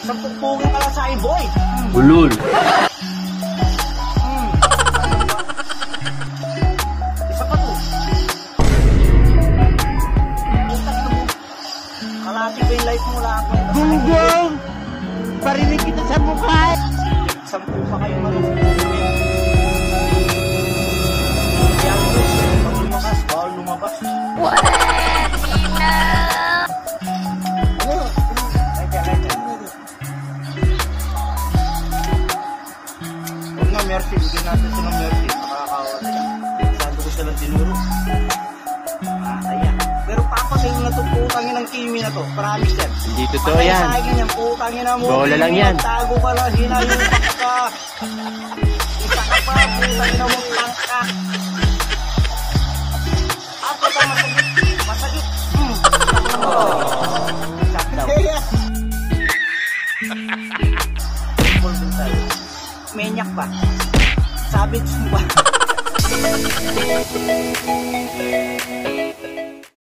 Isang pukpugin ka lang sa akin, boy. Ulul. Isa pa to. Kalati ba yung life mo lang? Gunggong! Parinig kita sa mukha! Sampu pa kayo marunong. Kaya pag lumakas, bawal lumabas. What? Huwag na, Mercy. Bigyan natin ito ng Mercy. Nakakawa na yan. Saan ko silang tinuro? Kaya. Pero papasay na ito, putangin ng Kimi na to. Promise yan. Hindi totoo yan. Sa akin yan, putangin na mo. Bola lang yan. Tago ka lang, hinayutak ka. Isa ka pa, putangin na mo, tangka. Ako ka masagit. Masagit. Sakdaw. Menyak ba? Sabit mo ba?